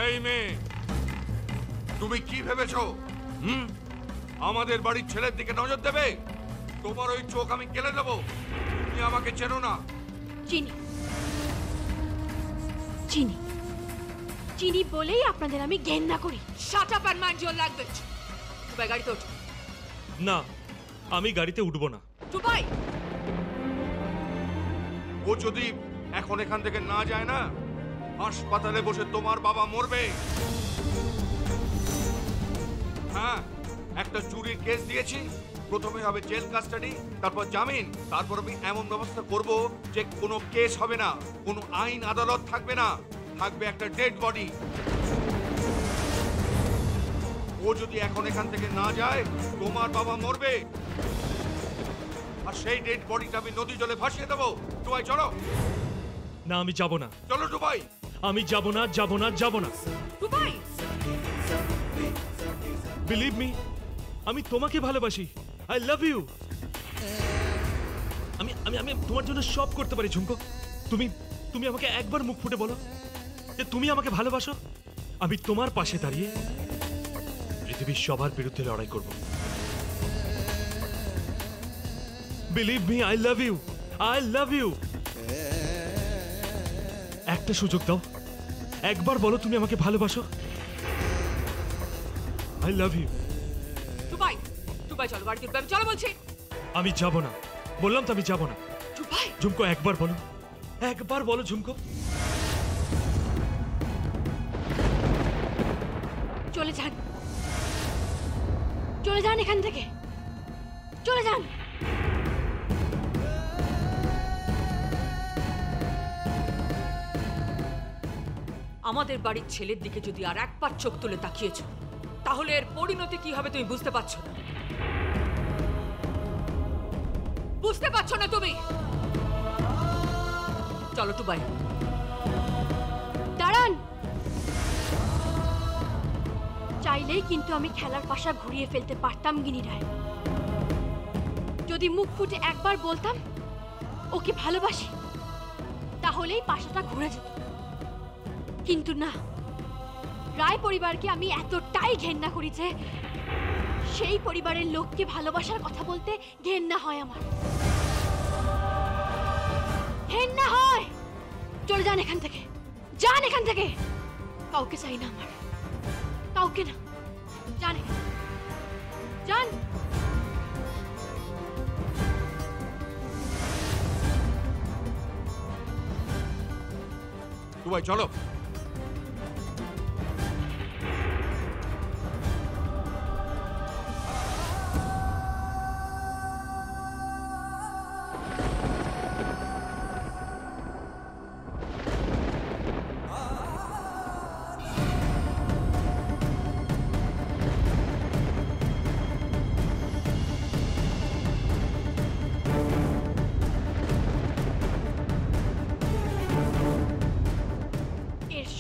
এই মেয়ে, তুমি কি ভেবেছো আমাদের বাড়ির ছেলের দিকে নজর দেবে? তোমার ওই চোখ আমি কেটে দেবো। তুমি আমাকে চেনো না। চিনি চিনি চিনি বলেই আপনাদের আমি ঘেন্না করি। Shut up and mind your language. Tubai গাড়িতে ওঠো। না, আমি গাড়িতে উঠবো না। টুবাই, ও যদি এখন এখান থেকে না যায় না, হাসপাতালে বসে তোমার বাবা মরবে। হ্যাঁ, একটা চুরির কেস দিয়েছি। প্রথমে হবে জেল কাস্টাডি, তারপর জামিন, তারপর আমি এমন ব্যবস্থা করব যে কোনো কেস হবে না, কোনো আইন আদালত থাকবে না, থাকবে একটা ডেড বডি। ও যদি এখন এখান থেকে না যায়, তোমার বাবা মরবে, আর সেই ডেড বডিটা আমি নদী জলে ভাসিয়ে দেবো। টুবাই চলো। না, আমি যাব না। চলো টুবাই। আমি যাব না, যাব না, যাব না। টুবাই, বিলিভ মি, আমি তোমাকে ভালোবাসি। I love you. আমি আমি আমি তোমার জন্য সব করতে পারি ঝুমকো। তুমি তুমি আমাকে একবার মুখ ফুটে বলো যে তুমি আমাকে ভালোবাসো। আমি তোমার পাশে দাঁড়িয়ে পৃথিবীর সবার বিরুদ্ধে লড়াই করব। Believe me, I love you, I love you. একটা সুযোগ দাও, একবার বলো তুমি আমাকে ভালোবাসো। I love you. Tubai, Tubai চলো গাড়িতে উঠবে। আমি চলো বলছি। আমি যাব না, বললাম তো আমি যাব না। টুবাই, ঝুমকো একবার বলো, একবার বলো ঝুমকো। চলে যান, চলে যান এখান থেকে, চলে যান। আমাদের বাড়ির ছেলের দিকে যদি আর একবার চোখ তুলে তাকিয়েছ, তাহলে এর পরিণতি কি হবে তুমি বুঝতে পারছো না। বুঝতে পারছো না তুমি? চলো টুবাই। দাঁড়ান। চাইলেই কিন্তু আমি খেলার পাশা ঘুরিয়ে ফেলতে পারতাম গিনি রায়। যদি মুখ ফুটে একবার বলতাম ওকে ভালোবাসি, তাহলেই পাশাটা ঘুরে যেত। কিন্তু না, রায় পরিবারকে আমি এতটাই ঘেন্না করি যে সেই পরিবারের লোককে ভালোবাসার কথা বলতে ঘেন্না হয় আমার, ঘেন্না হয়। চলে যান এখান থেকে, যান এখান থেকে। কাউকে চাই না আমার, কাউকে না। যান, যান। টুবাই চলো।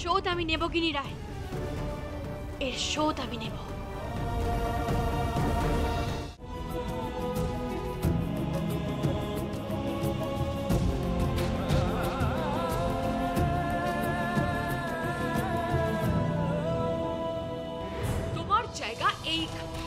শোধ আমি নেব গিনি রায়, এর শোধ আমি নেব। তোমার জায়গা এইখানে।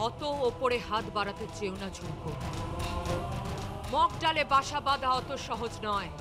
অত ওপরে হাত বাড়াতে চেও না ঝুমকো। মগ ডালে বাসা বাঁধা অত সহজ নয়।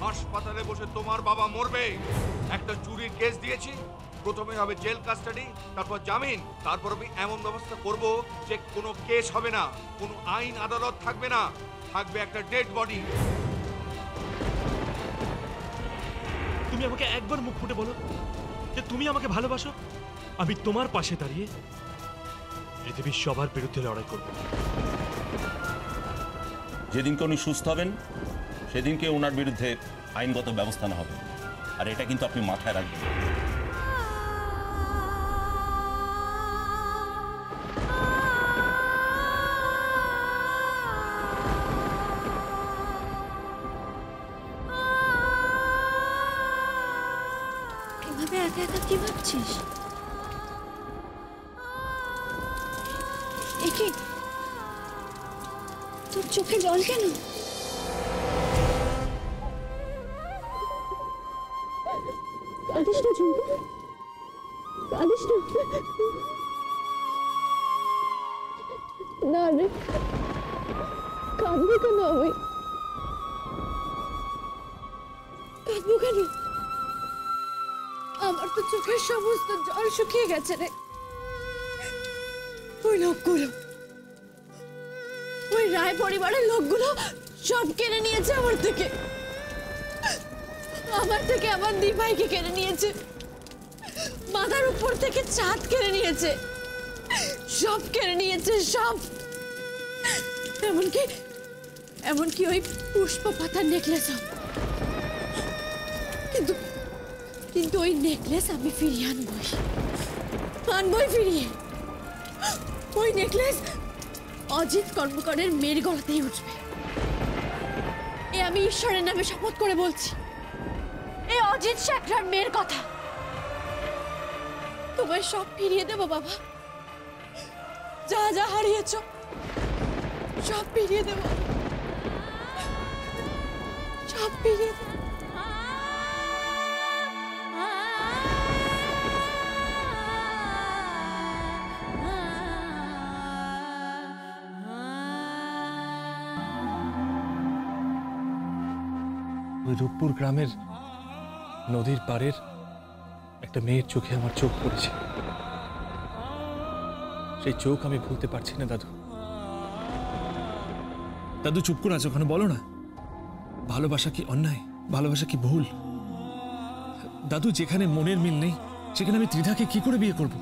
হাসপাতালে বসে তোমার বাবা মরবে। একটা চুরির কেস দিয়েছি। প্রথমে হবে জেল কাস্টাডি, তারপর জামিন, তারপর আমি এমন ব্যবস্থা করব যে কোনো কেস হবে না, কোনো আইন আদালত থাকবে না, থাকবে একটা ডেড বডি। তুমি আমাকে একবার মুখ ফুটে বলো যে তুমি আমাকে ভালোবাসো। আমি তোমার পাশে দাঁড়িয়ে পৃথিবীর সবার বিরুদ্ধে লড়াই করব। যেদিনকে উনি সুস্থ হবেন সেদিনকে ওনার বিরুদ্ধে আইনগত ব্যবস্থা নেওয়া হবে, আর এটা কিন্তু আপনি মাথায় রাখবেন। এভাবে একা একা কি ভাবছিস? একে তোর চোখে জল কেন? কাঁদিস না ঝুমকো, কাঁদিস না। না রে, কাঁদবো কেন আমি? কাঁদবো কেন? আমার তো চোখের সমস্ত জল শুকিয়ে গেছে রে। ওই লোকগুলো, ওই রায় পরিবারের লোকগুলো সব কেড়ে নিয়েছে আমার থেকে, আমার দিভাইকে কেড়ে নিয়েছে, মাথার উপর থেকে চাঁদ কেড়ে নিয়েছে, সব কেড়ে নিয়েছে, সব। এমনকি ওই পুষ্প পাতার নেকলেস। কিন্তু ওই নেকলেস আমি ফিরিয়ে আনবই ফিরিয়ে। ওই নেকলেস অজিত কর্মকারের মেয়ের গলাতেই উঠবে। এ আমি ঈশ্বরের নামে শপথ করে বলছি। এই অজিত শেখরার মেয়ের কথা। তোমায় সব ফিরিয়ে দেবো বাবা, যা যা হারিয়েছ সব ফিরিয়ে দেবো, সব ফিরিয়ে দেবো। ওই রূপপুর গ্রামের নদীর পাড়ের একটা মেয়ের চোখে আমার চোখ পড়েছে। সেই চোখ আমি ভুলতে পারছি না দাদু। দাদু চুপ করে আছো, ওখানে বলো না। ভালোবাসা কি অন্যায়? ভালোবাসা কি ভুল? দাদু, যেখানে মনের মিল নেই সেখানে আমি ত্রিধাকে কি করে বিয়ে করব?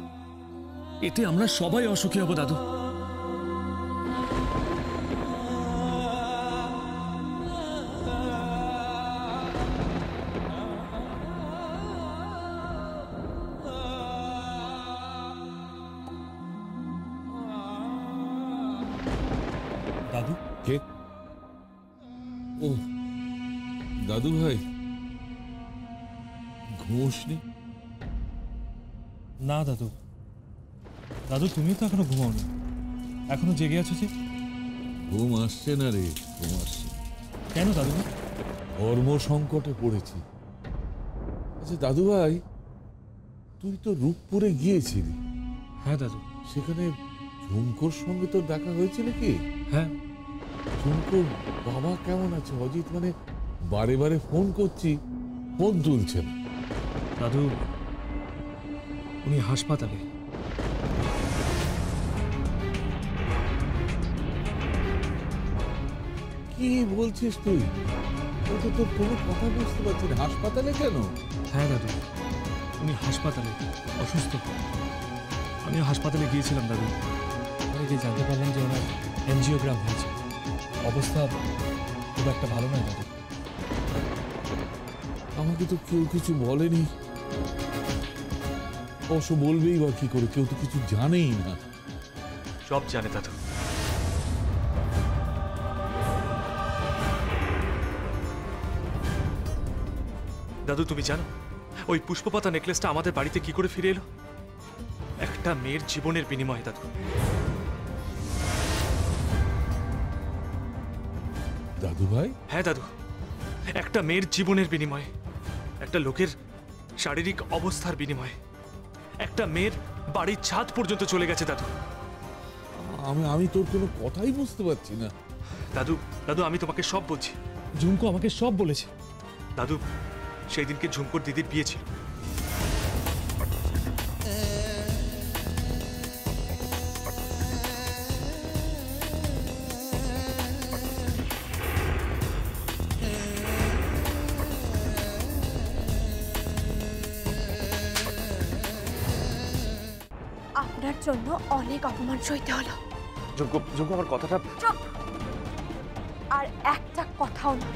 এতে আমরা সবাই অসুখী হব দাদু। দাদু, কে? ও দাদু ভাই, ঘুমোসনি? না দাদু, দাদু তুমি তো এখনো ঘুমাওনি, এখনো জেগে আছো যে? ঘুম আসছে না রে, ঘুম আসছে। কেন দাদু? কর্ম সংকটে পড়েছি। আচ্ছা দাদু ভাই, তুই তো রূপপুরে গিয়েছিলি। হ্যাঁ দাদু। সেখানে ঝুমকোর সঙ্গে তোর দেখা হয়েছে নাকি? হ্যাঁ। ঝুমকোর বাবা কেমন আছে? অজিত মানে বারে বারে ফোন করছি, ফোন তুলছে না। দাদু, উনি হাসপাতালে। কি বলছিস তুই? ও তো তোর কোনো কথা বুঝতে পারছি না। হাসপাতালে কেন? হ্যাঁ দাদু, উনি হাসপাতালে অসুস্থ। আমিও হাসপাতালে গিয়েছিলাম দাদু। ওখানে গিয়ে জানতে পারলাম যে ওনার এনজিওগ্রাম হয়েছে। অবস্থা খুব একটা ভালো নয় দাদু। আমাকে তো কেউ কিছু বলেনি। অবশ্য বলবেই বা কি করে, কেউ তো কিছু জানেই না। সব জানে দাদু। দাদু, তুমি জানো ওই পুষ্পপাতা নেকলেসটা আমাদের বাড়িতে কি করে ফিরে এলো? একটা মেয়ের জীবনের বিনিময়ে দাদু। দাদু ভাই? হ্যাঁ দাদু, একটা মেয়ের জীবনের বিনিময়ে, একটা লোকের শারীরিক অবস্থার বিনিময়ে একটা মেয়ের বাড়ির ছাদ পর্যন্ত চলে গেছে দাদু। আমি তোর কোনো কথাই বুঝতে পারছি না। দাদু, দাদু আমি তোমাকে সব বলছি। ঝুমকো আমাকে সব বলেছে দাদু। সেই দিনকে ঝুমকোর দিদির বিয়ে ছিল। আপনার জন্য অনেক অপমান সইতে হলো। ঝুমকো, ঝুমকো আমার কথাটা। চুপ! আর একটা কথাও না।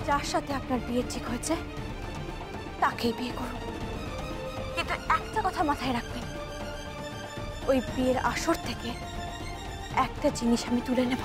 যার সাথে আপনার বিয়ে ঠিক হয়েছে তাকেই বিয়ে করুন, কিন্তু একটা কথা মাথায় রাখবেন, ওই বিয়ের আসর থেকে একটা জিনিস আমি তুলে নেব।